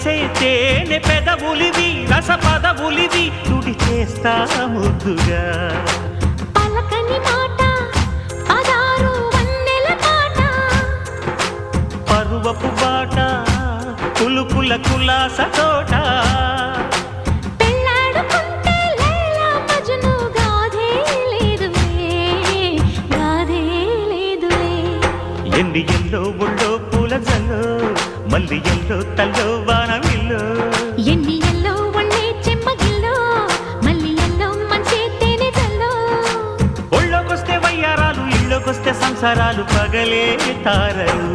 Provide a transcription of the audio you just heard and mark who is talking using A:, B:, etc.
A: మెరిసే తేనె పెదవులివి రస పదవులివి తుడి చేస్తా ముద్దుగా
B: పలకని మాట పదారు వన్నెల పాట
A: పరువపు బాట కులుకుల కులాస తోట
B: పెళ్ళాడుకుంటే లైలా మజ్ను గాథే లేదులే
A: ఎన్ని ఎల్లో ఒళ్ళో పూల జల్లో మల్లి ఎల్లో తల్లో వానవిల్లో
B: ఎన్ని ఎల్లో ఒళ్ళే చెమ్మగిల్లో మల్లి ఎల్లో మంచి తేనె జల్లో
A: ఒళ్ళోకొస్తే వయ్యారాలు ఇళ్ళోకొస్తే సంసారాలు పగలే తారలు